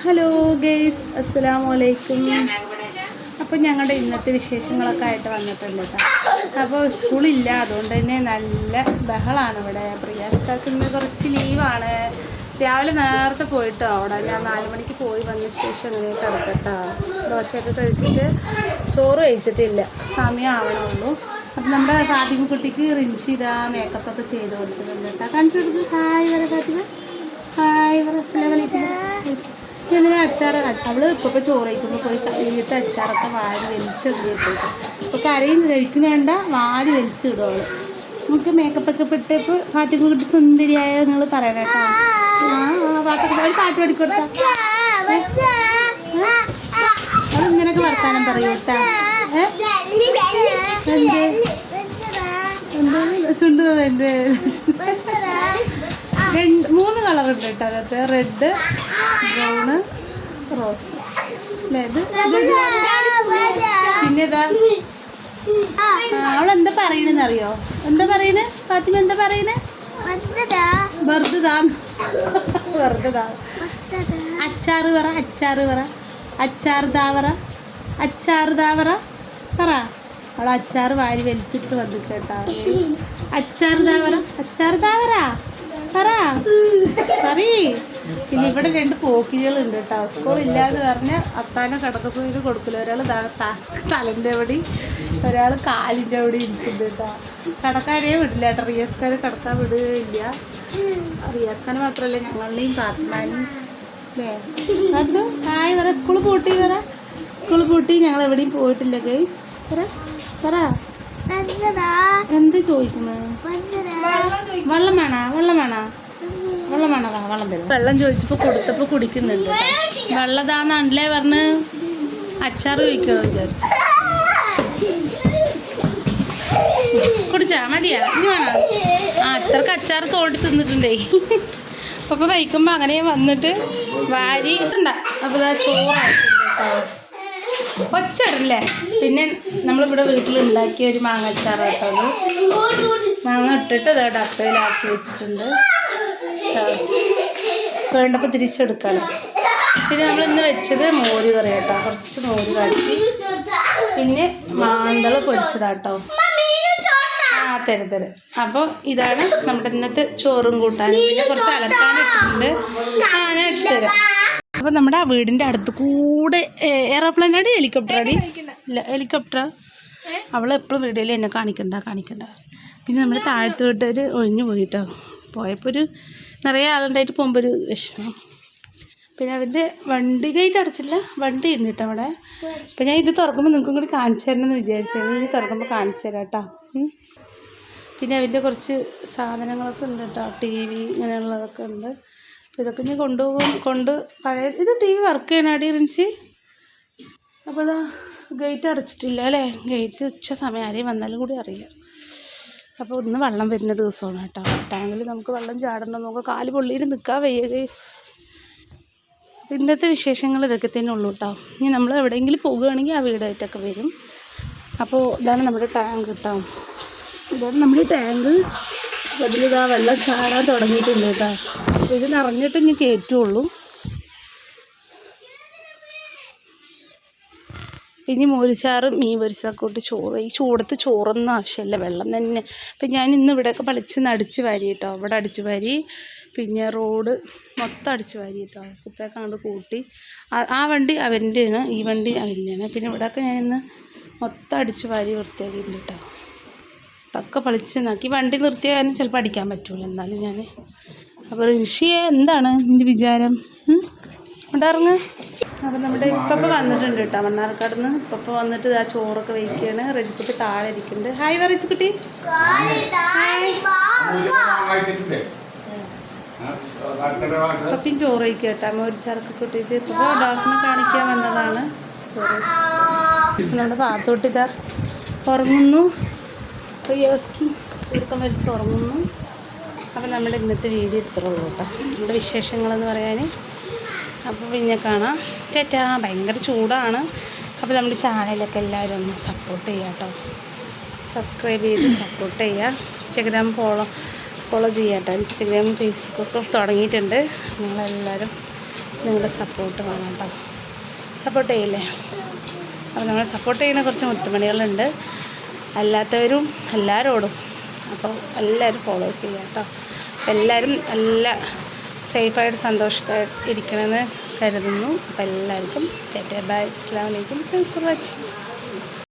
Hello guys, അസ്സലാമു അലൈക്കും. അപ്പോൾ ഞങ്ങളുടെ ഇന്നത്തെ വിശേഷങ്ങളൊക്കെ ആയിട്ട് വന്നിട്ടുണ്ട് കേട്ടോ. അപ്പോൾ സ്കൂളില്ല, അതുകൊണ്ട് തന്നെ നല്ല ബഹളമാണ് ഇവിടെ. പ്രിയാസ്കാർക്ക് ഇന്ന് കുറച്ച് ലീവാണ്. രാവിലെ നേരത്തെ പോയിട്ടോ, അവിടെ ഞാൻ 4 മണിക്ക് പോയി വന്ന ശേഷം അങ്ങനെ കിടക്കട്ടോ. ദോശയൊക്കെ കഴിച്ചിട്ട് ചോറ് കഴിച്ചിട്ടില്ല, സമയം ആവണുള്ളൂ. അപ്പം നമ്മുടെ ഫാത്തിമ കുട്ടിക്ക് റിൻഷി ഇതാ മേക്കപ്പൊക്കെ ചെയ്ത് കൊടുക്കുന്നുണ്ട് കേട്ടോ. കാണിച്ചു കൊടുക്കും. ഹായ് വരെ ഫാത്തിമ, ഹായ് വരെ. അസ്സലാമു അലൈക്കും. എന്തിനാ അച്ചാർ? അവള് ഇപ്പൊ ചോറ് കഴിക്കുമ്പോൾ പോയി വീട്ടിൽ അച്ചാറൊക്കെ വാരി വലിച്ചിടും. അപ്പോൾ കരയും കഴിക്കും വേണ്ട, വാരി വലിച്ചിടും അവള്. നമുക്ക് മേക്കപ്പൊക്കെ ഇട്ടിപ്പോൾ ഫാത്തിമ കുട്ടി സുന്ദരിയായ നിങ്ങൾ പറയാം കേട്ടോ. പാട്ടൊക്കെ ഒരു പാട്ട് പാടിക്കൊടുത്താ അവളിങ്ങനെയൊക്കെ വർത്താനം പറയൂ കേട്ടാ. ചുണ്ടുന്നത് എൻ്റെ 3 കളറുണ്ട് കേട്ടോ അകത്ത്. റെഡ്, ബ്രൗണ്, റോസ് അല്ലേ ഇത്. പിന്നെ ഇതാ അവളെന്താ പറയണെന്ന് അറിയോ? എന്താ പറയണേ ഫാത്തിമ? എന്താ പറയണേ? വെറുതെ അച്ചാറ് പറ, അച്ചാറ് പറ, അച്ചാർ ദാവറ, അച്ചാർ ദാവറ പറ. അവൾ അച്ചാറ് വാരി വലിച്ചിട്ട് വന്നിട്ട് കേട്ടോ. അച്ചാർ ദാവറ, അച്ചാർ ദാവറ പറ പറയ്. പിന്നെ ഇവിടെ 2 പോക്കിരികളുണ്ട് കേട്ടോ. സ്കൂളില്ലാന്ന് പറഞ്ഞ് അത്താനെ കിടക്കുന്നത് കൊടുക്കില്ല. ഒരാൾ തലൻ്റെ അവിടെ, ഒരാൾ കാലിൻ്റെ അവിടെ ഇരിക്കുന്നുണ്ട് കേട്ടോ. കിടക്കാനേ വിടില്ല കേട്ടോ. റിയാസ്ഖാനെ കിടക്കാൻ വിടുകയില്ല. റിയാസ്ഖാനെ മാത്രമല്ല ഞങ്ങളുടെയും പാത്മാനും അല്ലേ. അത് ഹായ് പറ. സ്കൂൾ പൂട്ടി പറ. സ്കൂൾ പൂട്ടി, ഞങ്ങൾ എവിടെയും പോയിട്ടില്ല ഗൈസ്. പറ പറ. എന്ത് ചോദിക്കുന്നു? വെള്ളം വേണോ? വെള്ളം വേണോ? വെള്ളം വേണോ? വെള്ളം തരും. വെള്ളം ചോദിച്ചപ്പോൾ കൊടുത്തപ്പോൾ കുടിക്കുന്നുണ്ട്. വെള്ളതാണല്ലേ പറഞ്ഞ് അച്ചാർ കഴിക്കണോ വിചാരിച്ചു. കുടിച്ചാ മതിയാ? ഇനി വേണോ? അത്രക്ക് അച്ചാർ തോണ്ടി തിന്നിട്ടുണ്ടേ. അപ്പോൾ കഴിക്കുമ്പോൾ അങ്ങനെ വന്നിട്ട് വാരി ഉണ്ടാ. അപ്പോൾ ചോറായിട്ടുണ്ട്. ഒച്ചടല്ലേ. പിന്നെ നമ്മളിവിടെ വീട്ടിലുണ്ടാക്കിയ ഒരു മാങ്ങ അച്ചാർ കേട്ടോ. മാങ്ങ ഇട്ടിട്ട് അത് ഡപ്പയിലാക്കി വെച്ചിട്ടുണ്ട്. വേണ്ടപ്പോൾ തിരിച്ചെടുക്കണം. പിന്നെ നമ്മളിന്ന് വെച്ചത് മോര് കറി കേട്ടോ. കുറച്ച് മോര് കാച്ചി, പിന്നെ മാന്തൾ പൊരിച്ചതാട്ടോ. തരും. അപ്പോൾ ഇതാണ് നമ്മുടെ ഇന്നത്തെ ചോറും കൂട്ടാനും. പിന്നെ കുറച്ച് അലക്കാനിട്ടുണ്ട്, ഞാൻ ഇട്ടുതരാം. അപ്പോൾ നമ്മുടെ ആ വീടിൻ്റെ അടുത്ത് കൂടെ എയർപ്ലെയിൻ അടി, ഹെലികോപ്റ്റർ അടി. ഇല്ല, ഹെലികോപ്റ്റർ. അവൾ എപ്പോഴും വീഡിയോയിൽ എന്നെ കാണിക്കണ്ട. പിന്നെ നമ്മൾ താഴത്ത് വീട്ടർ ഒഴിഞ്ഞു പോയിട്ടോ. പോയപ്പോൾ ഒരു നിറയെ ആളുണ്ടായിട്ട് പോകുമ്പോൾ ഒരു വിഷമം. പിന്നെ അവൻ്റെ വണ്ടി ഗേറ്റ് അടച്ചില്ല, വണ്ടി ഉണ്ട് കേട്ടോ അവിടെ. അപ്പം ഞാൻ ഇത് തുറക്കുമ്പോൾ നിങ്ങൾക്കും കൂടി കാണിച്ചു തരണമെന്ന് വിചാരിച്ചായിരുന്നു. ഇത് തുറക്കുമ്പോൾ കാണിച്ചു തരാം കേട്ടോ. പിന്നെ അവൻ്റെ കുറച്ച് സാധനങ്ങളൊക്കെ ഉണ്ട് കേട്ടോ. TV ഇങ്ങനെയുള്ളതൊക്കെ ഉണ്ട്. അപ്പോൾ ഇതൊക്കെ ഞാൻ കൊണ്ട് പഴയ ഇത് TV വർക്ക് ചെയ്യണാടി റിൻസി. അപ്പോൾ ഇതാ ഗേറ്റ് അടച്ചിട്ടില്ല അല്ലേ. ഗേറ്റ് ഉച്ച സമയം ആരെയും വന്നാലും കൂടി അറിയാം. അപ്പോൾ ഇന്ന് വെള്ളം വരുന്ന ദിവസമാണ് കേട്ടോ. ടാങ്കിൽ നമുക്ക് വെള്ളം ചാടണം. നമുക്ക് കാല് പൊള്ളിയിൽ നിൽക്കാൻ വയ്യ ഗൈസ്. ഇന്നത്തെ വിശേഷങ്ങൾ ഇതൊക്കെ തന്നെ ഉള്ളൂ കേട്ടോ. ഇനി നമ്മൾ എവിടെയെങ്കിലും പോകുകയാണെങ്കിൽ ആ വീടായിട്ടൊക്കെ വരും. അപ്പോൾ ഇതാണ് നമ്മുടെ ടാങ്ക് കേട്ടോ. ഇതാണ് നമ്മുടെ ടാങ്ക്. അതിലിതാ വെള്ളം ചാടാൻ തുടങ്ങിയിട്ടുണ്ട് കേട്ടോ. അപ്പോൾ ഇത് നിറഞ്ഞിട്ട് ഇനി കയറ്റുള്ളൂ. ഇനി മോരിച്ചാറും മീൻ പൊരിച്ചതൊക്കെ കൂട്ടി ചോറ്. ഈ ചൂടത്ത് ചോറൊന്നും ആവശ്യമില്ല, വെള്ളം തന്നെ. അപ്പം ഞാൻ ഇന്ന് ഇവിടെയൊക്കെ അടിച്ച് വാരി കേട്ടോ. ഇവിടെ അടിച്ച് വാരി, പിന്നെ റോഡ് മൊത്തം അടിച്ച് വാരി കേട്ടോ. കുപ്പയൊക്കെ അങ്ങോട്ട് കൂട്ടി. ആ വണ്ടി അവൻ്റെയാണ്, ഈ വണ്ടി അവൻ്റെയാണ്. പിന്നെ ഇവിടെയൊക്കെ ഞാൻ ഇന്ന് മൊത്തം അടിച്ച് വാരി വൃത്തിയാക്കിയിട്ടുണ്ട് കേട്ടോ. ഒക്കെ പളിച്ച് നോക്കി. വണ്ടി നിർത്തിയ കാരണം ചിലപ്പോൾ അടിക്കാൻ പറ്റുള്ളൂ. എന്നാലും ഞാൻ അപ്പോൾ ഋഷിയെ എന്താണ് നിൻ്റെ വിചാരം? ഉണ്ടായിരുന്ന്. അപ്പോൾ നമ്മുടെ ഇപ്പപ്പോൾ വന്നിട്ടുണ്ട് കേട്ടോ മണ്ണാർക്കാട് നിന്ന്. ഇപ്പപ്പോൾ വന്നിട്ട് ആ ചോറൊക്കെ വയ്ക്കുകയാണ്. റജിക്കുട്ടി താഴെ ഇരിക്കുന്നുണ്ട്. ഹായ് പറ റജിക്കുട്ടി. പപ്പിയും ചോറ് വയ്ക്കുക കേട്ടോ. മോരിച്ചാറൊക്കെ കൂട്ടിയിട്ട് ഇപ്പോൾ ഡോക്ടറിനെ കാണിക്കാൻ വന്നതാണ്. ചോറ് നമ്മുടെ പാത്തോട്ട് ഇതാ ഉറങ്ങുന്നു. യോസ്കി ഇടുക്കം വലിച്ച് ഉറങ്ങുന്നു. അപ്പോൾ നമ്മുടെ ഇന്നത്തെ വീഡിയോ ഇത്ര ഉള്ളൂ കേട്ടോ. നമ്മുടെ വിശേഷങ്ങളെന്ന് പറയാൻ. അപ്പോൾ പിന്നെ കാണാം. ചേട്ടാ ഭയങ്കര ചൂടാണ്. അപ്പോൾ നമ്മുടെ ചാനലൊക്കെ എല്ലാവരും ഒന്ന് സപ്പോർട്ട് ചെയ്യുക കേട്ടോ. സബ്സ്ക്രൈബ് ചെയ്ത് സപ്പോർട്ട് ചെയ്യുക. ഇൻസ്റ്റാഗ്രാം ഫോളോ ചെയ്യാം കേട്ടോ. ഇൻസ്റ്റാഗ്രാമും ഫേസ്ബുക്കൊക്കെ തുടങ്ങിയിട്ടുണ്ട്. നിങ്ങളെല്ലാവരും നിങ്ങളുടെ സപ്പോർട്ട് വേണം കേട്ടോ. സപ്പോർട്ട് ചെയ്യില്ലേ? അപ്പോൾ നമ്മൾ സപ്പോർട്ട് ചെയ്യുന്ന കുറച്ച് മുത്തുമണികളുണ്ട്, അല്ലാത്തവരും എല്ലാവരോടും. അപ്പോൾ എല്ലാവരും ഫോളോ ചെയ്യുക കേട്ടോ. എല്ലാവരും എല്ലാ സേഫായിട്ട് സന്തോഷത്തായിട്ട് ഇരിക്കണമെന്ന് കരുതുന്നു. അപ്പോൾ എല്ലാവർക്കും ബൈ. അസ്സലാമു അലൈക്കും. Thanks for watching.